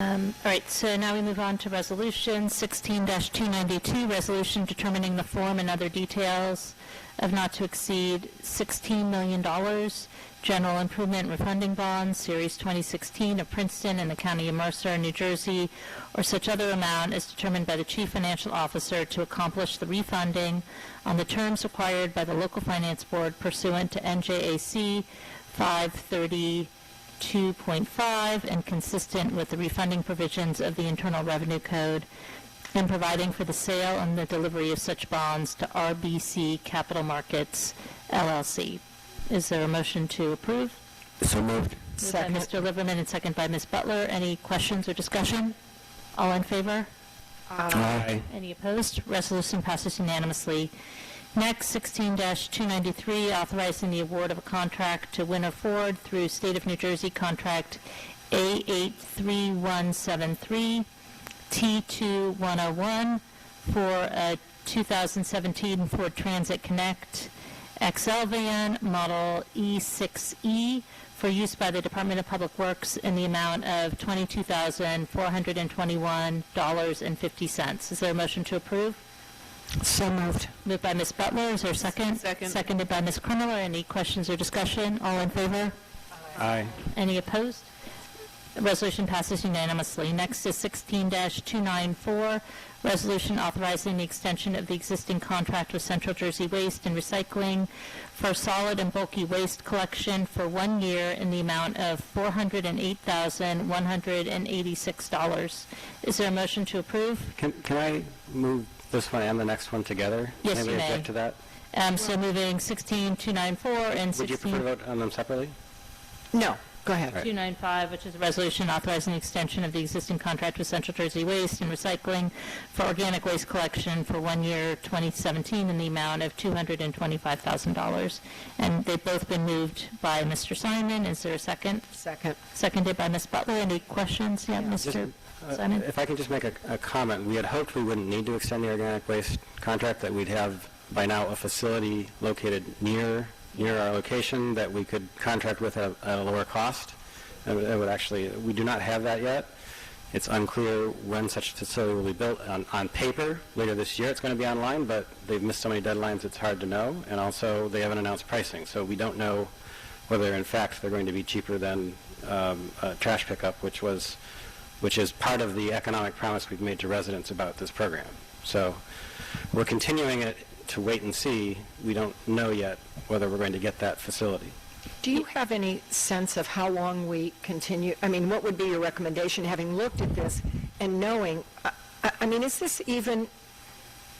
All right, so now we move on to Resolution 16-292, resolution determining the form and other details of not to exceed $16 million general improvement refunding bonds, Series 2016 of Princeton and the County of Mercer, New Jersey, or such other amount as determined by the Chief Financial Officer to accomplish the refunding on the terms required by the local finance board pursuant to NJAC 532.5 and consistent with the refunding provisions of the Internal Revenue Code, and providing for the sale and the delivery of such bonds to RBC Capital Markets, LLC. Is there a motion to approve? So moved. Moved by Mr. Liverman and second by Ms. Butler. Any questions or discussion? All in favor? Aye. Any opposed? Resolution passes unanimously. Next, 16-293, authorizing the award of a contract to Winter Ford through State of New Jersey Contract A83173 T2101 for a 2017 Ford Transit Connect XL van model E6E for use by the Department of Public Works in the amount of $22,421.50. Is there a motion to approve? So moved. Moved by Ms. Butler. Is there a second? Second. Seconded by Ms. Krummeler. Any questions or discussion? All in favor? Aye. Any opposed? The resolution passes unanimously. Next is 16-294, resolution authorizing the extension of the existing contract with Central Jersey Waste and Recycling for solid and bulky waste collection for 1 year in the amount of $408,186. Is there a motion to approve? Can I move this one and the next one together? Yes, you Anybody may. object to that? So moving 16-294 and Would you prefer to vote on them separately? No, go ahead. 295, which is a resolution authorizing the extension of the existing contract with Central Jersey Waste and Recycling for organic waste collection for 1 year, 2017, in the amount of $225,000. And they've both been moved by Mr. Simon. Is there a second? Second. Seconded by Ms. Butler. Any questions? Yeah, Mr. Simon? If I can just make a comment, we had hoped we wouldn't need to extend the organic waste contract, that we'd have by now a facility located near our location that we could contract with at a lower cost. It would actually, we do not have that yet. It's unclear when such a facility will be built. On paper, later this year it's going to be online, but they've missed so many deadlines it's hard to know, and also they haven't announced pricing, so we don't know whether in fact they're going to be cheaper than trash pickup, which is part of the economic promise we've made to residents about this program. So we're continuing it to wait and see. We don't know yet whether we're going to get that facility. Do you have any sense of how long we continue? I mean, what would be your recommendation, having looked at this and knowing, I mean, is this even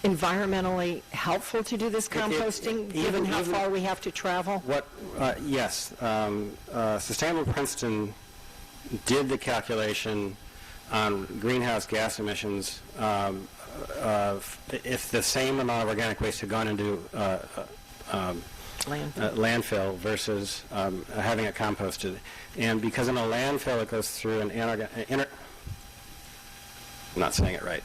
environmentally helpful to do this composting, given how far we have to travel? Yes. Sustainable Princeton did the calculation on greenhouse gas emissions if the same amount of organic waste had gone into landfill versus having it composted. And because in a landfill it goes through an I'm not saying it right.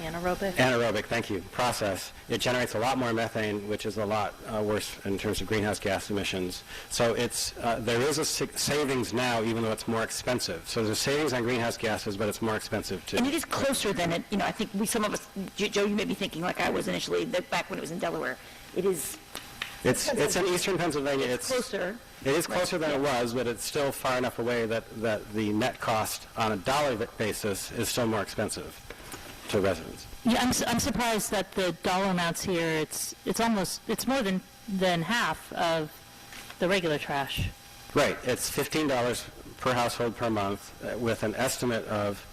Anaerobic, thank you, process. It generates a lot more methane, which is a lot worse in terms of greenhouse gas emissions. So there is a savings now, even though it's more expensive. So there's a savings on greenhouse gases, but it's more expensive too. And it is closer than it, I think some of us, Joe, you may be thinking like I was initially, back when it was in Delaware. It is. It's in eastern Pennsylvania. It's closer. It is closer than it was, but it's still far enough away that the net cost on a dollar basis is still more expensive to residents. Yeah, I'm surprised that the dollar amounts here, it's more than half of the regular trash. Right. It's $15 per household per month with an estimate of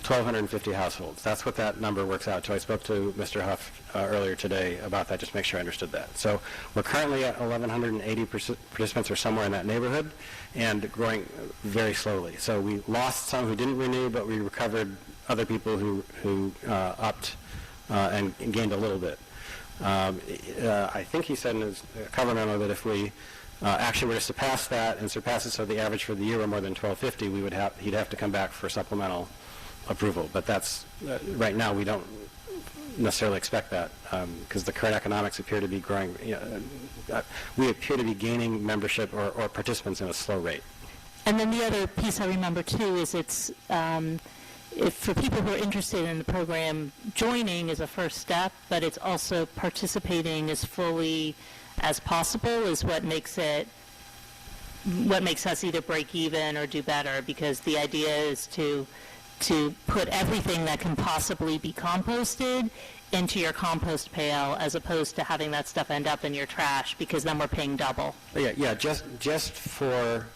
1,250 households. That's what that number works out to. I spoke to Mr. Huff earlier today about that, just to make sure I understood that. So we're currently at 1,180 participants or somewhere in that neighborhood and growing very slowly. So we lost some who didn't renew, but we recovered other people who upped and gained a little bit. I think he said in his cover memo that if we actually were to surpass that and surpass it so the average for the year were more than 1,250, he'd have to come back for supplemental approval. But that's right now we don't necessarily expect that because the current economics appear to be growing. We appear to be gaining membership or participants in a slow rate. And then the other piece I remember too is it's, if for people who are interested in the program, joining is a first step, but it's also participating as fully as possible is what makes us either break even or do better, because the idea is to put everything that can possibly be composted into your compost pail, as opposed to having that stuff end up in your trash, because then we're paying double. Just for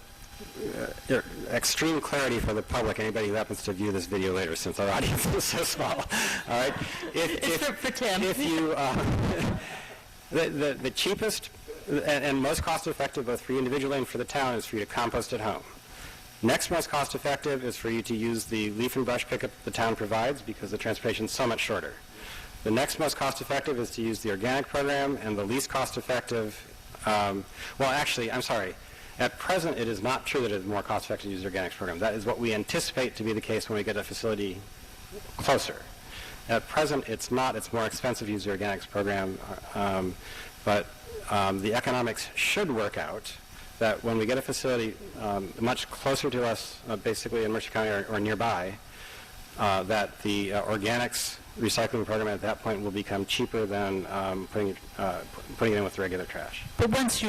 extreme clarity for the public, anybody who happens to view this video later, since our audience is so small. All right? It's for Tim. If you, the cheapest and most cost-effective, both for you individually and for the town, is for you to compost at home. Next most cost-effective is for you to use the leaf and brush pickup the town provides, because the transportation is so much shorter. The next most cost-effective is to use the organic program, and the least cost-effective, well, actually, I'm sorry. At present, it is not true that it is more cost-effective to use the organics program. That is what we anticipate to be the case when we get a facility closer. At present, it's not. It's more expensive to use the organics program, but the economics should work out that when we get a facility much closer to us, basically in Mercer County or nearby, that the organics recycling program at that point will become cheaper than putting it in with the regular trash. But once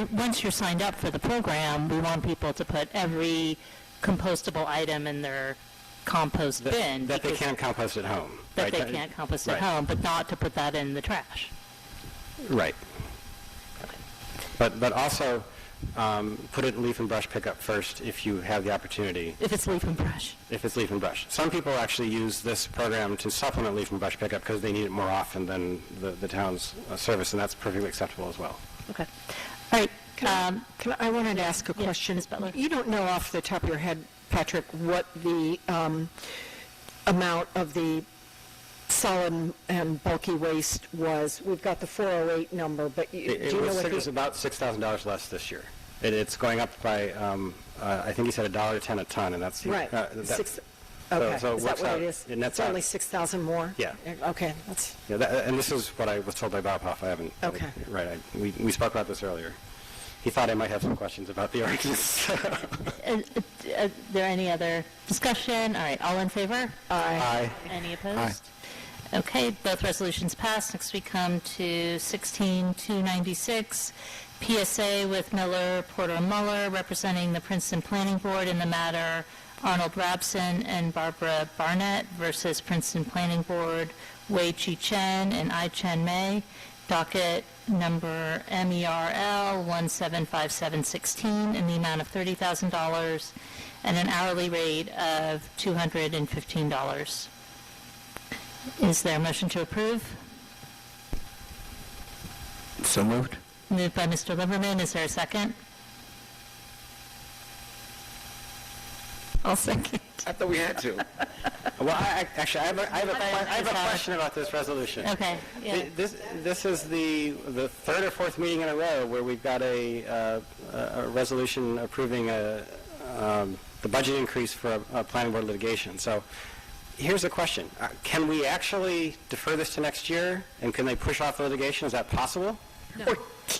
you're signed up for the program, we want people to put every compostable item in their compost bin. That they can't compost at home. That right? they can't compost at Right. home, but not to put that in the trash. Right. But also put it in leaf and brush pickup first if you have the opportunity. If it's leaf and brush. If it's leaf and brush. Some people actually use this program to supplement leaf and brush pickup because they need it more often than the town's service, and that's perfectly acceptable as well. Okay. All right. I wanted to ask a Yeah, question. Ms. Butler. You don't know off the top of your head, Patrick, what the amount of the solid and bulky waste was. We've got the 408 number, but do you know what It was about $6,000 less this year. It's going up by, I think he said $1.10 a ton, and that's... Right. Okay, so is is that that what what it is? It nets It's only out. 6,000 more? Yeah. Okay, that's, Yeah, and this is what I was told by Bob Huff. I haven't... Okay. Right. We spoke about this earlier. He thought I might have some questions about the ordinance. Is there any other discussion? All right. All in favor? Aye. Any opposed? Okay, both resolutions passed. Next we come to 16296, PSA with Miller, Porter, and Muller, representing the Princeton Planning Board in the matter Arnold Rabson and Barbara Barnett versus Princeton Planning Board, Wei Chi Chen and I Chen Mei, docket number MERL 175716, in the amount of $30,000 and an hourly rate of $215. Is there a motion to approve? So moved. Moved by Mr. Liverman. Is there a second? I'll second. I thought we had to. Well, I have a question about this resolution. Okay, yeah. This is the third or fourth meeting in a row where we've got a resolution approving the budget increase for a planning board litigation. So here's the question. Can we actually defer this to next year, and can they push off the litigation? Is that possible?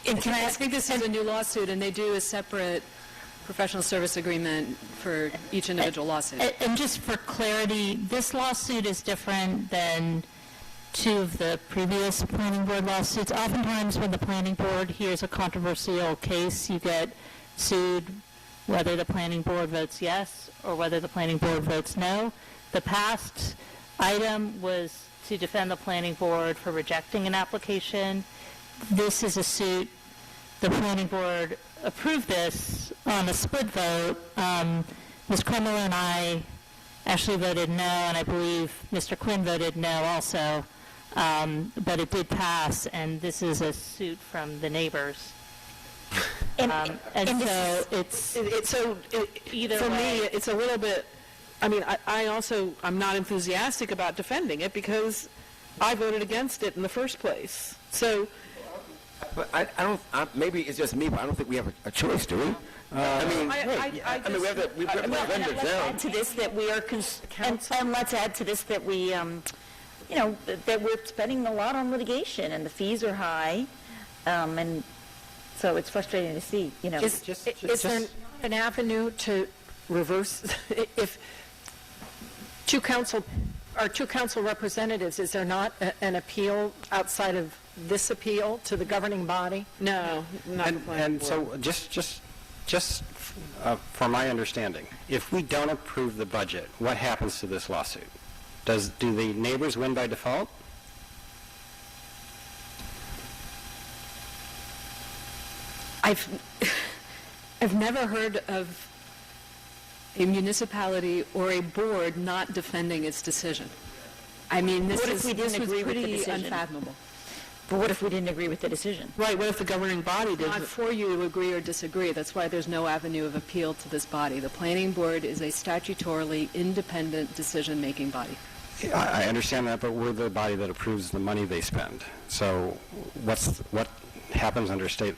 And can I I ask, think this is a new lawsuit, and they do a separate professional service agreement for each individual lawsuit. and just for clarity, this lawsuit is different than two of the previous planning board lawsuits. Oftentimes when the planning board hears a controversial case, you get sued whether the planning board votes yes or whether the planning board votes no. The past item was to defend the planning board for rejecting an application. This is a suit. The planning board approved this on a split vote. Ms. Kremel and I actually voted no, and I believe Mr. Quinn voted no also. But it did pass, and this is a suit from the neighbors. And So it's either For way. me, it's a little bit, I mean, I'm not enthusiastic about defending it because I voted against it in the first place. So, But I don't, maybe it's just me, but I don't think we have a choice, do we? I mean, we have to defend it Let's now. add to this that we are, and let's add to this that we, that we're spending a lot on litigation, and the fees are high, and so it's frustrating to see, is there an avenue to reverse, if two council representatives, is there not an appeal outside of this appeal to the governing body? No, not the planning And board. so just for my understanding, if we don't approve the budget, what happens to this lawsuit? Do the neighbors win by default? I've never heard of a municipality or a board not defending its decision. I mean, this What if is we didn't this was agree with the pretty decision? unfathomable. But what if we didn't agree with the decision? Right, what if the governing body Not does? for you to agree or disagree. That's why there's no avenue of appeal to this body. The planning board is a statutorily independent decision-making body. I understand that, but we're the body that approves the money they spend. So what happens under state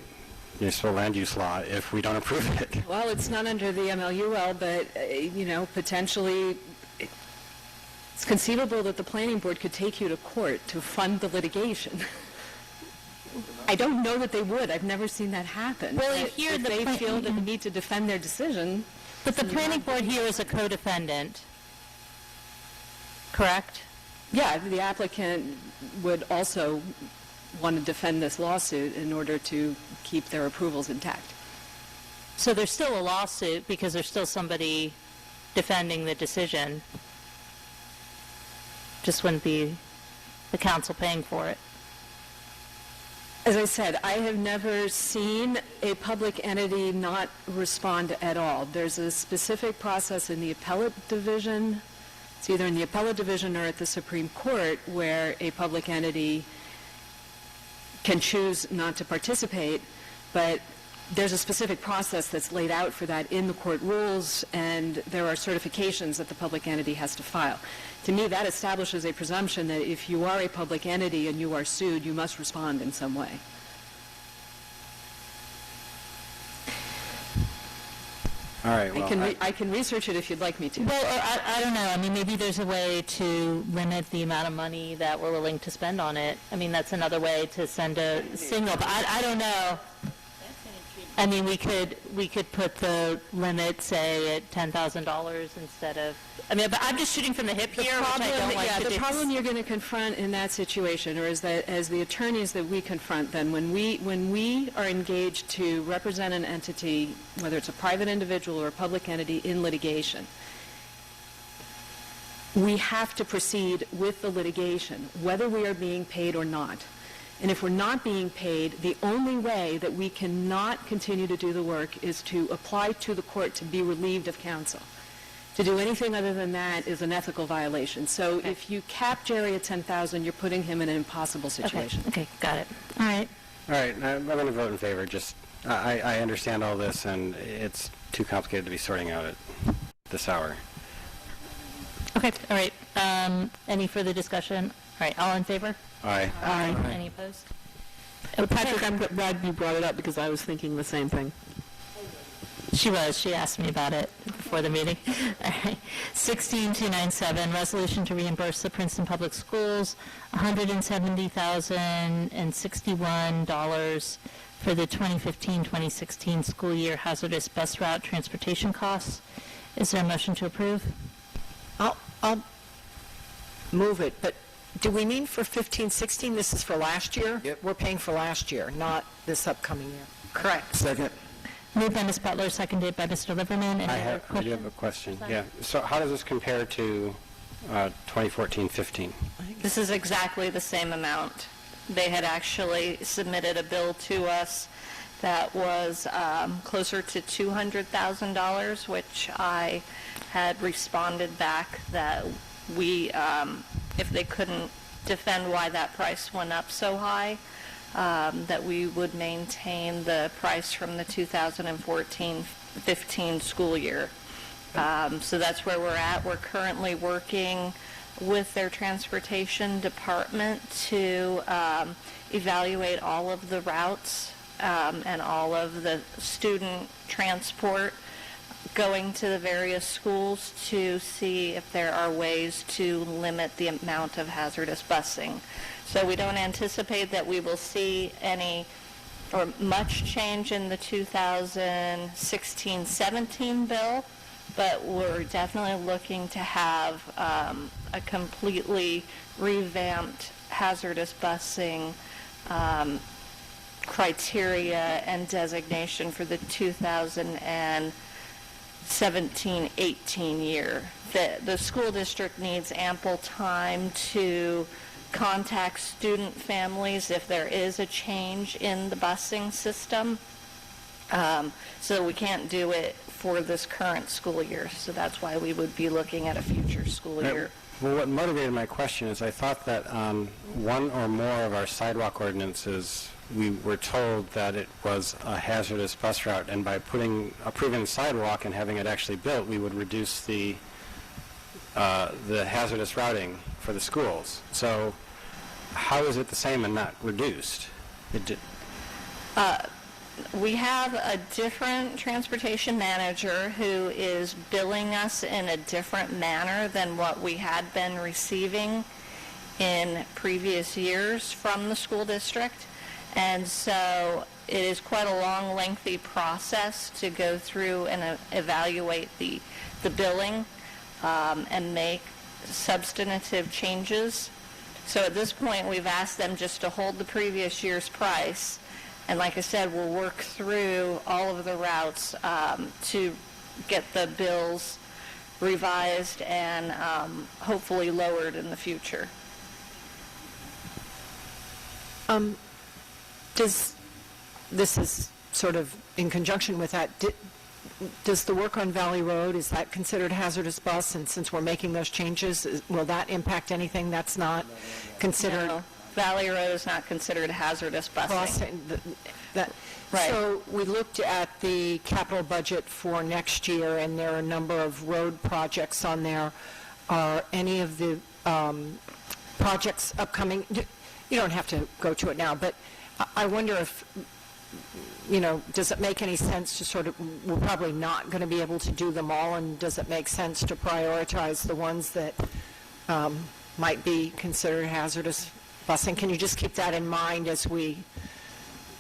municipal land use law if we don't approve it? Well, it's not under the MLUL, but, potentially it's conceivable that the planning board could take you to court to fund the litigation. I don't know that they would. I've never seen that happen. Well, But here if the they pla- feel that they need to defend their decision, But the planning board here is a co-defendant, correct? yeah, the applicant would also want to defend this lawsuit in order to keep their approvals intact. So there's still a lawsuit because there's still somebody defending the decision. Just wouldn't be the council paying for it. As I said, I have never seen a public entity not respond at all. There's a specific process in the appellate division, it's either in the appellate division or at the Supreme Court, where a public entity can choose not to participate, but there's a specific process that's laid out for that in the court rules, and there are certifications that the public entity has to file. To me, that establishes a presumption that if you are a public entity and you are sued, you must respond in some way. All right, well, I can research it if you'd like me to. Well, I don't know. I mean, maybe there's a way to limit the amount of money that we're willing to spend on it. I mean, that's another way to send a signal, but I don't know. I mean, we could put the limit, say, at $10,000 instead of, I mean, but I'm just shooting from the hip here, which I don't like to do. The problem you're going to confront in that situation, or is that as the attorneys that we confront then, when we are engaged to represent an entity, whether it's a private individual or a public entity in litigation, we have to proceed with the litigation, whether we are being paid or not. And if we're not being paid, the only way that we cannot continue to do the work is to apply to the court to be relieved of counsel. To do anything other than that is an ethical violation. So if you cap Jerry at $10,000, you're putting him in an impossible situation. Okay, got it. All right. all right, I'm going to vote in favor. Just, I understand all this, and it's too complicated to be sorting out at this hour. Okay, all right. Any further discussion? All right, all in favor? Aye. Any opposed? Patrick, I'm glad you brought it up because I was thinking the same thing. She asked me about it before the meeting. All right. 16297, resolution to reimburse the Princeton Public Schools $170,061 for the 2015-2016 school year hazardous bus route transportation costs. Is there a motion to approve? I'll move it, but do we mean for 15-16, this is for last year? Yep. We're paying for last year, not this upcoming year. Correct. Second. Moved by Ms. Butler, seconded by Mr. Liverman. Any other I do have a question. Yeah. So how does this compare to 2014-15? This is exactly the same amount. They had actually submitted a bill to us that was closer to $200,000, which I had responded back that we, if they couldn't defend why that price went up so high, that we would maintain the price from the 2014-15 school year. So that's where we're at. We're currently working with their transportation department to evaluate all of the routes and all of the student transport going to the various schools to see if there are ways to limit the amount of hazardous busing. So we don't anticipate that we will see any or much change in the 2016-17 bill, but we're definitely looking to have a completely revamped hazardous busing criteria and designation for the 2017-18 year. The school district needs ample time to contact student families if there is a change in the busing system. So we can't do it for this current school year. So that's why we would be looking at a future school year. Well, what motivated my question is I thought that on one or more of our sidewalk ordinances, we were told that it was a hazardous bus route, and by approving the sidewalk and having it actually built, we would reduce the hazardous routing for the schools. So how is it the same and not reduced? We have a different transportation manager who is billing us in a different manner than what we had been receiving in previous years from the school district. And so it is quite a long, lengthy process to go through and evaluate the billing and make substantive changes. So at this point, we've asked them just to hold the previous year's price. And like I said, we'll work through all of the routes to get the bills revised and hopefully lowered in the future. This is sort of in conjunction with that, does the work on Valley Road, is that considered hazardous bus? And since we're making those changes, will that impact anything that's not considered? No, Valley Road is not considered hazardous busing. Right. So we looked at the capital budget for next year, and there are a number of road projects on there. Are any of the projects upcoming? You don't have to go to it now, but I wonder if, does it make any sense to sort of, we're probably not going to be able to do them all, and does it make sense to prioritize the ones that might be considered hazardous busing? Can you just keep that in mind as we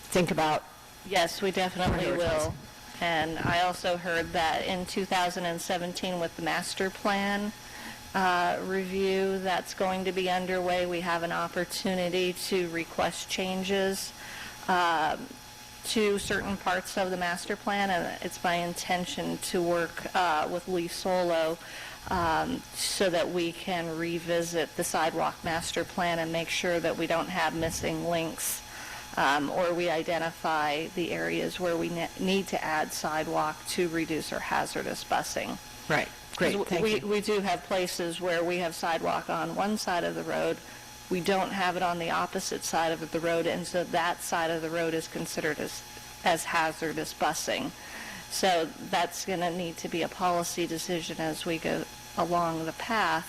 think about? Yes, we definitely will. And I also heard that in 2017 with the master plan review that's going to be underway, we have an opportunity to request changes to certain parts of the master plan, and it's my intention to work with Lee Solo so that we can revisit the sidewalk master plan and make sure that we don't have missing links or we identify the areas where we need to add sidewalk to reduce our hazardous busing. Right. Great. Thank you. We do have places where we have sidewalk on one side of the road. We don't have it on the opposite side of the road, and so that side of the road is considered as hazardous busing. So that's going to need to be a policy decision as we go along the path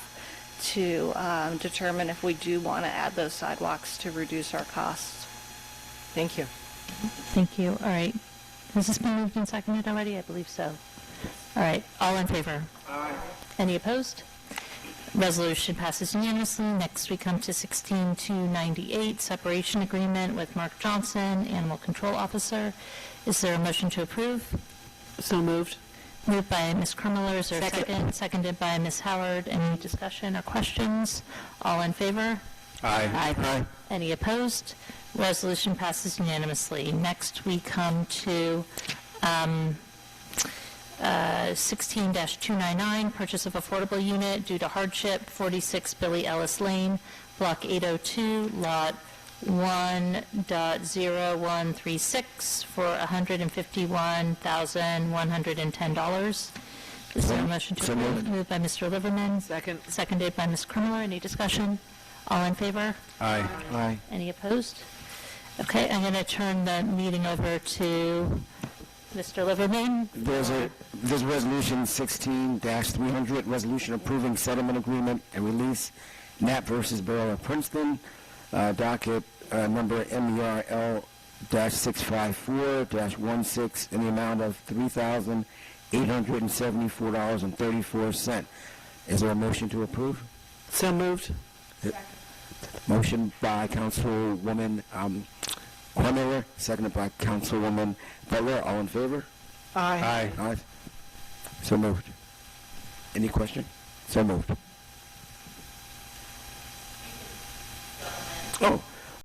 to determine if we do want to add those sidewalks to reduce our costs. Thank you. Thank you. All right. Has this been moved and seconded already? I believe so. All right. All in favor? Aye. Any opposed? Resolution passes unanimously. Next, we come to 16-298, separation agreement with Mark Johnson, Animal Control Officer. Is there a motion to approve? So moved. Moved by Ms. Krummeller. Is there a second? Seconded by Ms. Howard. Any discussion or questions? All in favor? Aye. Aye. Any opposed? Resolution passes unanimously. Next, we come to 16-299, purchase of affordable unit due to hardship, 46 Billy Ellis Lane, Block 802, Lot 1.0136 for $151,110. Is there a motion to approve? Moved by Mr. Liverman. Second. Seconded by Ms. Krummeller. Any discussion? All in favor? Aye. Aye. Any opposed? Okay, I'm going to turn the meeting over to Mr. Liverman. There's resolution 16-300, resolution approving settlement agreement and release, Knapp versus Borough of Princeton, docket number MERL-654-16 in the amount of $3,874.34. Is there a motion to approve? So moved. Motion by Councilwoman Krummeller, seconded by Councilwoman Butler. All in favor? Aye. Aye. So moved. Any question? So moved. Oh,